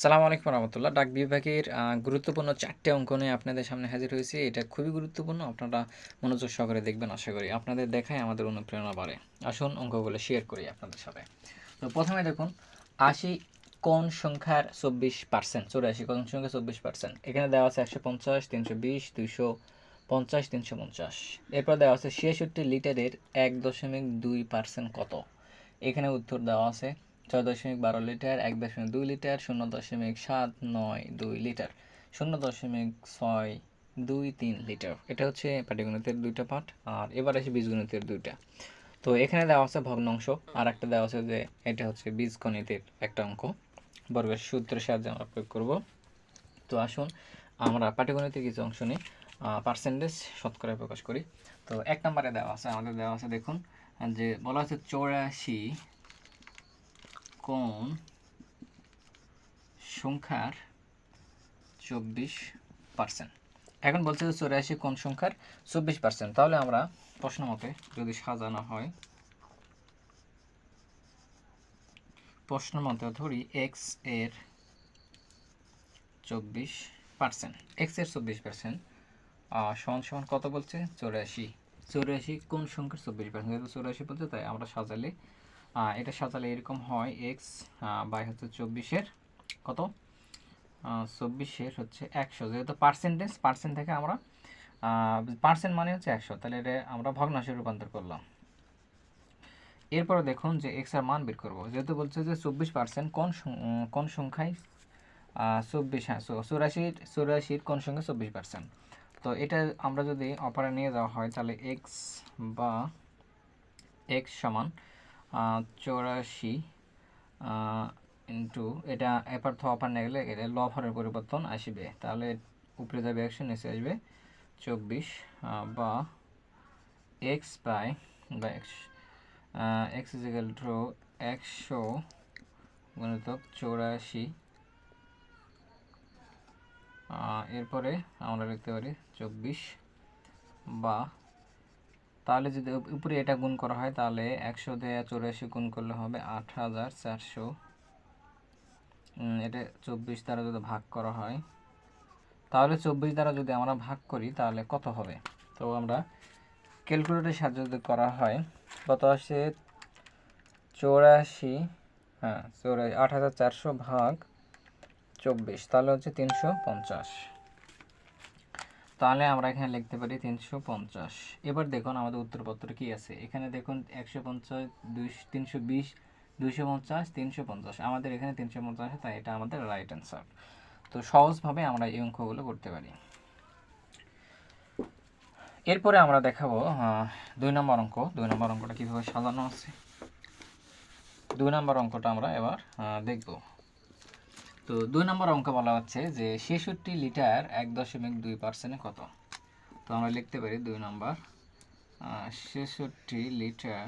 সালামু আলাইকুম রহমতুল্লাহ। ডাক বিভাগের গুরুত্বপূর্ণ ৪টে অঙ্ক নিয়ে আপনাদের সামনে হাজির হয়েছি। এটা খুবই গুরুত্বপূর্ণ। আপনারা মনোযোগ সহকারে দেখবেন আশা করি। আপনাদের দেখায় আমাদের অনুপ্রেরণা বাড়ে। আসুন অঙ্কগুলো শেয়ার করি আপনাদের সাথে। তো প্রথমে দেখুন ৮০ কোন সংখ্যার ২৪%, ৮৪ কোন সংখ্যার ২৪%। এখানে দেওয়া আছে ১৫০, ৩২০, ২৫০, ৩৫০। এরপর দেওয়া আছে ৬৬ লিটারের ১.২% কত। এখানে উত্তর দেওয়া আছে ৬.১২ লিটার, ১.২ লিটার, ০.৭৯২ লিটার, ০.৬২৩ লিটার। এটা হচ্ছে পাটিগণিতের দুইটা পার্ট। আর এবার আসে বীজগণিতের দুইটা। তো এখানে দেওয়া আছে ভগ্নাংশ, আর একটা দেওয়া আছে যে এটা হচ্ছে বীজগণিতের একটা অঙ্ক। বর্গের সূত্রের সাহায্যে আমরা প্রয়োগ করব। তো আসুন আমরা পাটিগণিতের কিছু অংশ নিই, পার্সেন্টেজ শতকরা প্রকাশ করি। তো ১ নম্বরে দেওয়া আছে, আমাদের দেওয়া আছে দেখুন যে বলা আছে ৮৪ কোন সংখ্যার ২৪%। এখন বলছে যে ৮৪ কোন সংখ্যার ২৪%। তাহলে আমরা প্রশ্ন মতে যদি সাজানো হয়, প্রশ্ন মতে ধরি এক্স এর ২৪%, এক্স এর ২৪% সমান সমান কত বলছে ৮৪। ৮৪ কোন সংখ্যার ২৪%, যেহেতু ৮৪ বলছে তাই আমরা সাজালে এটা সাজালে এরকম হয় এক্স বাই হচ্ছে ২৪-এর কত ২৪-এর হচ্ছে ১০০। যেহেতু পার্সেন্ট থেকে আমরা পার্সেন্ট মানে হচ্ছে ১০০, তাহলে এটা আমরা ভগ্নাংশে রূপান্তর করলাম। এরপরে দেখুন যে এক্স এর মান বের করব। যেহেতু বলছে যে ২৪% কোন সংখ্যায় ২৪, হ্যাঁ ৮৪ কোন সংখ্যা ২৪%। তো এটা আমরা যদি অপারে নিয়ে যাওয়া হয় তাহলে এক্স বা এক্স সমান ৮৪ ইন্টু এটা এপার থেকে অপার নিয়ে গেলে এটা লভারের পরিবর্তন আসবে, তাহলে উপরে যাবে ১০০, নিচে আসবে ২৪ বা এক্স বাই বা এক্স ইজ ইকুয়াল টু ১০০ গুণিতক ৮৪। এরপরে আমরা লিখতে পারি ২৪ বা, তাহলে যদি উপরে এটা গুণ করা হয় তাহলে ১০০ দিয়ে ৮৪ গুণ করলে হবে ৮৪০০। এটা ২৪ দ্বারা যদি ভাগ করা হয় তাহলে ২৪ দ্বারা যদি আমরা ভাগ করি তাহলে কত হবে। তো আমরা ক্যালকুলেটরের সাহায্যে যদি করা হয় কত আসে ৮৪, হ্যাঁ ৮৪০০ ভাগ ২৪, তাহলে হচ্ছে ৩৫০। তাহলে আমরা এখানে লিখতে পারি ৩৫০। এবার দেখুন আমাদের উত্তরপত্র কি আছে। এখানে দেখুন ১৫০, ৩২০, ২৫০, ৩৫০। আমাদের এখানে ৩৫০ আছে, তাই এটা আমাদের রাইট অ্যান্সার। তো সহজভাবে আমরা এই অঙ্কগুলো করতে পারি। এরপরে আমরা দেখাবো ২ নম্বর অঙ্ক। ২ নম্বর অঙ্কটা কীভাবে সাজানো আছে, ২ নম্বর অঙ্কটা আমরা এবার দেখব। তো ২ নম্বর অঙ্ক বলা হচ্ছে যে ৬৬ লিটার ১.২% কত। তো আমরা লিখতে পারি ২ নম্বর ৬৬ লিটার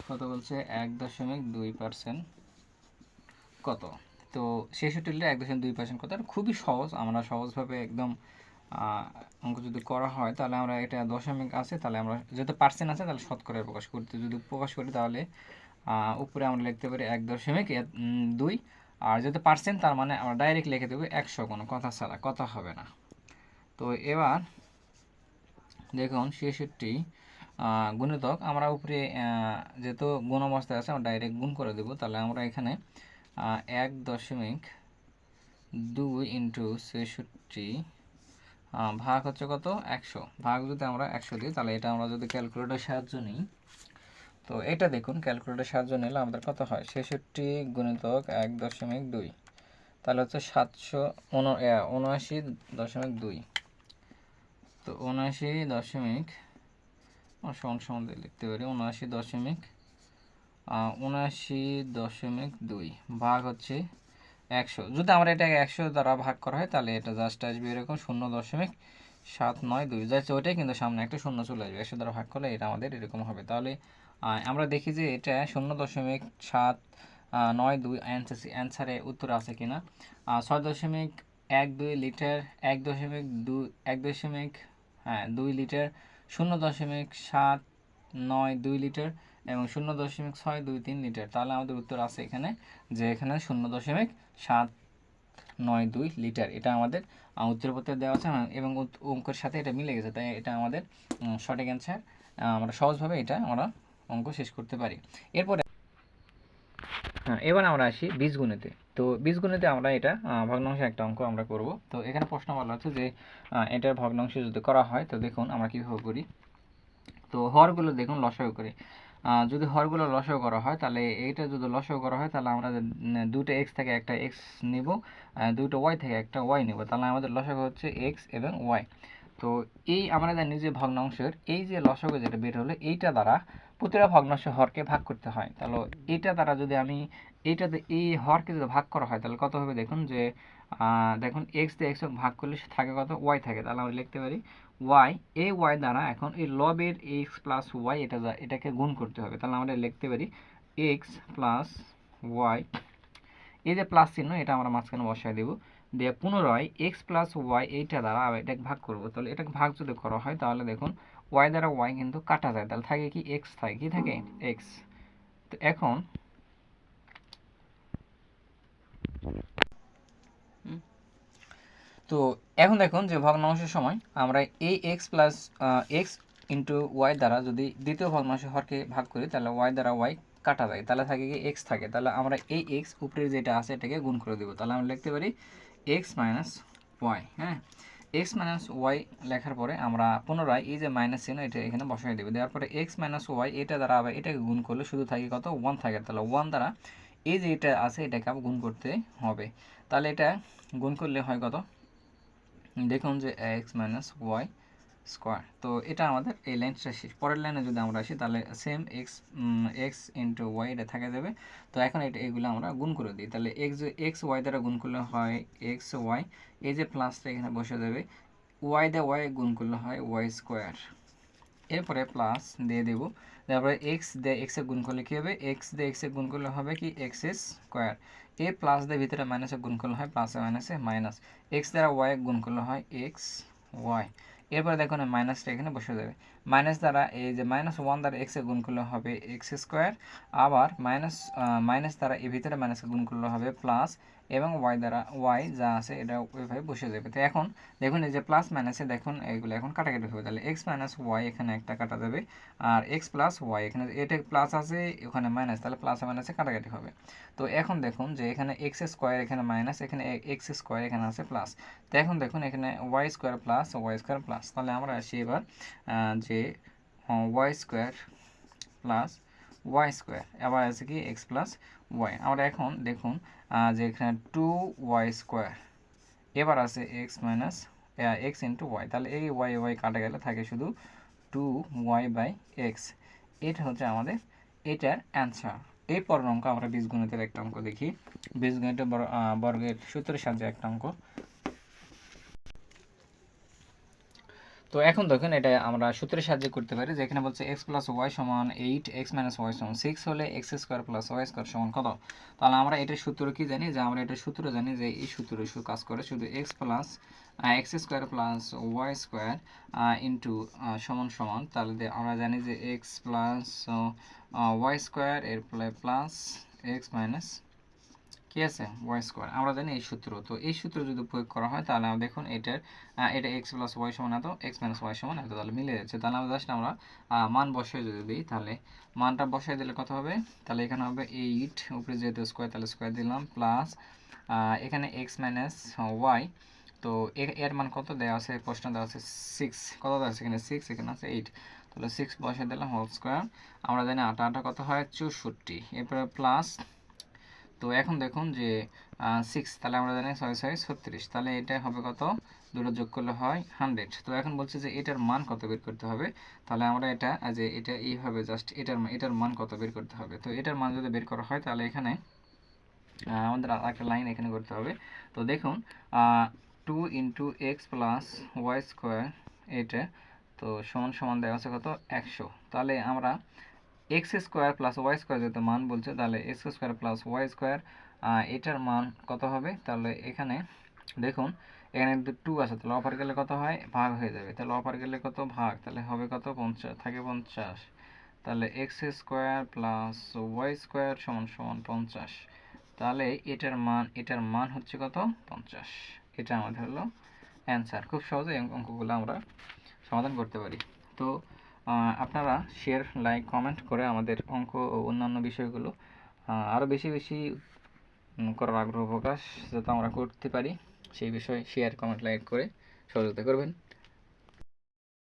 কত বলছে ১.২% কত। তো ৬৬ লিটার ১.২% কত, খুবই সহজ। আমরা সহজভাবে একদম অঙ্ক যদি করা হয় তাহলে আমরা এটা দশমিক আছে, তাহলে আমরা যেহেতু পার্সেন্ট আছে তাহলে শতকরায় প্রকাশ করতে যদি প্রকাশ করি তাহলে উপরে আমরা লিখতে পারি ১.২। আর যেহেতু পার্সেন্ট তার মানে আমরা ডাইরেক্ট লিখে দেবো ১০০, কোনো কথা ছাড়া, কথা হবে না। তো এবার দেখুন ৬৬ গুণিতক আমরা উপরে যেহেতু গুণ অবস্থায় আছে আমরা ডাইরেক্ট গুণ করে দেবো। তাহলে আমরা এখানে ১.২ ইন্টু ৬৬ ভাগ হচ্ছে কত ১০০। ভাগ যদি আমরা ১০০ দিই তাহলে এটা আমরা যদি ক্যালকুলেটরের সাহায্য নিই, তো এটা দেখুন ক্যালকুলেটরের সাহায্য নিলে আমাদের কত হয় ৬৬ গুণিতক ১.২, তাহলে হচ্ছে ৭৭৯.২। তো ৭৯ সমান সমান লিখতে পারি ৭৯.২ ভাগ হচ্ছে ১০০। যদি আমরা এটাকে ১০০ দ্বারা ভাগ করা হয় তাহলে এটা জাস্ট আসবে এরকম ০.৭৯২ যাচ্ছে ওইটাই, কিন্তু সামনে একটা শূন্য চলে আসবে। ১০০ দ্বারা ভাগ করলে এটা আমাদের এরকম হবে। তাহলে আমরা দেখি যে এটা ০.৭৯২ অ্যান্সারে উত্তর আছে কিনা। ৬.১২ লিটার ১.২ লিটার ০.৭৯২ লিটার এবং 0.623 লিটার। তাহলে আমাদের উত্তর আছে এখানে যে এখানে 0.792 লিটার। এটা আমাদের উত্তরপত্রে দেওয়া আছে এবং অঙ্কের সাথে এটা মিলে গেছে, তাই এটা আমাদের সঠিক অ্যান্সার। আমরা সহজভাবে এটা আমরা অঙ্ক শেষ করতে পারি। এরপরে এবার আমরা আসি বীজগণিতে। তো বীজগণিতে আমরা এটা ভগ্নাংশের একটা অঙ্ক আমরা করব। তো এখানে প্রশ্ন বলা হচ্ছে যে এটার ভগ্নাংশ যদি করা হয়, তো দেখুন আমরা কীভাবে করি। তো হরগুলো দেখুন লসাগু করে, যদি হরগুলো লসাগু করা হয় তাহলে এইটা যদি লসাগু করা হয় তাহলে আমরা দুটো এক্স থেকে একটা এক্স নিব, দুটো ওয়াই থেকে একটা ওয়াই নেব, তাহলে আমাদের লসাগু হচ্ছে এক্স এবং ওয়াই। তো এই আমরা জানি যে ভগ্নাংশের এই যে লসাগু যেটা বের হলো এইটা দ্বারা প্রতিটা ভগ্নাংশ হরকে ভাগ করতে হয়। তাহলে এইটা দ্বারা যদি আমি এইটাতে এই হরকে যদি ভাগ করা হয় তাহলে কত হবে দেখুন যে দেখুন এক্স দিয়ে এক্স ভাগ করলে থাকে কত ওয়াই থাকে, তাহলে আমরা লিখতে পারি ওয়াই। এই ওয়াই দ্বারা এখন এই লবের এক্স প্লাস ওয়াই এটাকে গুণ করতে হবে, তাহলে আমরা লিখতে পারি এক্স প্লাস ওয়াই। এই যে প্লাস চিহ্ন এটা আমরা মাঝখানে বসায় দেবো, দিয়ে পুনরায় এক্স প্লাস ওয়াই এইটা দ্বারা এটাকে ভাগ করবো। তাহলে এটাকে ভাগ যদি করা হয় তাহলে দেখুন ওয়াই দ্বারা ওয়াই কিন্তু কাটা যায়, তাহলে থাকে কি এক্স থাকে, কি থাকে এক্স। তো এখন তো এখন দেখুন যে ভগ্নাংশের সময় আমরা এই X plus X into Y দ্বারা যদি দ্বিতীয় ভগ্নাংশ হরকে ভাগ করি তাহলে ওয়াই দ্বারা ওয়াই কাটা যায়, তাহলে থাকে কি এক্স থাকে। তাহলে আমরা এই এক্স উপরে যেটা আছে এটাকে গুণ করে দেবো, তাহলে আমরা লিখতে পারি এক্স মাইনাস ওয়াই। হ্যাঁ, এক্স মাইনাস ওয়াই লেখার পরে আমরা পুনরায় এই যে মাইনাস চিহ্ন এটা এখানে বসাই দেবো, দেওয়ার পরে এক্স মাইনাস ওয়াই এটা দ্বারা আবার এটাকে গুণ করলে শুধু থাকে কত ওয়ান থাকে, তাহলে ওয়ান দ্বারা এই যে এটা আছে এটাকে আবার গুণ করতে হবে। তাহলে এটা গুণ করলে হয় কত দেখুন যে এক্স মাইনাস ওয়াই স্কোয়ার। তো এটা আমাদের এই লাইনটা শেষ। পরের লাইনে যদি আমরা আসি তাহলে সেম এক্স ইন্টু ওয়াই এটা থাকা যাবে। তো এখন এগুলো আমরা গুণ করে দিই, তাহলে এক্স ওয়াই দ্বারা গুণ করলে হয় এক্স ওয়াই, এই যে প্লাসটা এখানে বসে যাবে, ওয়াই দিয়ে ওয়াই গুণ করলে হয় ওয়াই স্কোয়ার। এরপরে প্লাস দিয়ে দেবো, তারপরে এক্স দিয়ে এক্সে গুণ করলে কী হবে, এক্স দিয়ে এক্সে গুণ করলে হবে কি এক্স স্কোয়ার। এ প্লাস দিয়ে ভিতরে মাইনাসে গুণ করলে হয় প্লাসে মাইনাসে মাইনাস, এক্স দ্বারা ওয়াই গুণ করলে হয় এক্স ওয়াই। এরপরে দেখুন মাইনাসটা এখানে বসে যাবে, মাইনাস দ্বারা এই যে মাইনাস ওয়ান দ্বারা এক্সে গুণ করলে হবে এক্স স্কোয়ার, আবার মাইনাস দ্বারা এর ভিতরে মাইনাসে গুণ করলে হবে প্লাস, এবং ওয়াই দ্বারা ওয়াই যা আছে এটা ওইভাবে বসে যাবে। তো এখন দেখুন এই যে প্লাস মাইনাসে দেখুন এইগুলো এখন কাটাকাটি হবে, তাহলে এক্স মাইনাস ওয়াই এখানে একটা কাটা যাবে, আর এক্স প্লাস ওয়াই এখানে এটা প্লাস আছে ওখানে মাইনাস, তাহলে প্লাসে মাইনাসে কাটাকাটি হবে। তো এখন দেখুন যে এখানে এক্স স্কোয়ার এখানে মাইনাস, এখানে এক্স স্কোয়ার এখানে আছে প্লাস। তো এখন দেখুন এখানে Y square plus Y square plus, তাহলে আমরা আসি এবার যে Y square plus Y square, আবার আছে কি এক্স প্লাস ওয়াই। আমরা এখন দেখুন যে এখানে টু ওয়াই স্কোয়ার, এবার আছে X minus X into Y, তাহলে এই ওয়াই ওয়াই কাটা গেলে থাকে শুধু টু ওয়াই বাই এক্স। এটা হচ্ছে আমাদের এটার অ্যান্সার। এই পরের অঙ্ক আমরা বীজগণিতের একটা অঙ্ক দেখি। বীজগণিতের বর্গের সূত্রের সাহায্যে একটা অঙ্ক। তো এখন দেখুন এটা আমরা সূত্রের সাহায্যে করতে পারি, যেখানে বলছে এক্স প্লাস ওয়াই সমান 8, এক্স মাইনাস ওয়াই সমান 6 হলে X square plus Y square সমান কত। তাহলে আমরা এটার সূত্র কি জানি, যে আমরা এটার সূত্র জানি যে এই সূত্র কাজ করে শুধু X plus X square plus Y square into সমান সমান, তাহলে আমরা জানি যে এক্স প্লাস ওয়াই স্কোয়ার এর প্লাস এক্স মাইনাস কি আছে ওয়াই স্কোয়ার, আমরা জানি এই সূত্র। তো এই সূত্র যদি প্রয়োগ করা হয় তাহলে আমরা দেখুন এটা এক্স প্লাস ওয়াই সমান এত, এক্স মাইনাস ওয়াই সমান এত, তাহলে মিলে যাচ্ছে। তাহলে আমরা জাস্ট আমরা মান বসিয়ে যদি দিই, তাহলে মানটা বসিয়ে দিলে কত হবে, তাহলে এখানে হবে 8 উপরে যেহেতু স্কোয়ার তাহলে স্কোয়ার দিলাম প্লাস এখানে এক্স মাইনাস ওয়াই, তো এর মান কত দেওয়া আছে প্রশ্ন দেওয়া আছে 6, কত দেওয়া আছে এখানে 6, এখানে আছে 8, তাহলে 6 বসিয়ে দিলাম হোল স্কোয়ার। আমরা জানি আটা আটা কত হয় 64, এরপরে প্লাস, তো এখন দেখুন যে 6, তাহলে আমরা জানি 6 6 36, তাহলে এটা হবে কত, দুটো যোগ করলে হয় 100। তো এখন বলছে যে এটার মান কত বের করতে হবে, তাহলে আমরা এটা যে এটা এইভাবে জাস্ট এটার মান কত বের করতে হবে। তো এটার মান যদি বের করা হয় তাহলে এখানে আমাদের একটা লাইন এখানে করতে হবে। তো দেখুন 2 into X plus Y square এটা, তো সমান সমান দেওয়া আছে কত 100, তাহলে আমরা X square plus Y square যেহেতু মান বলছে তাহলে X square plus Y square এটার মান কত হবে, তাহলে এখানে দেখুন এখানে কিন্তু 2 আছে, তাহলে অপার গেলে কত হয় ভাগ হয়ে যাবে, তাহলে অপার গেলে কত ভাগ, তাহলে হবে কত 50 থাকে 50, তাহলে X square plus Y square সমান সমান 50। তাহলে এটার মান হচ্ছে কত? 50। এটা আমাদের হলো অ্যান্সার। খুব সহজে এই অঙ্কগুলো আমরা সমাধান করতে পারি। তো আপনারা শেয়ার, লাইক, কমেন্ট করে আমাদের অঙ্ক ও অন্যান্য বিষয়গুলো আরও বেশি বেশি করার আগ্রহ প্রকাশ যাতে আমরা করতে পারি সেই বিষয়ে শেয়ার, কমেন্ট, লাইক করে সহযোগিতা করবেন।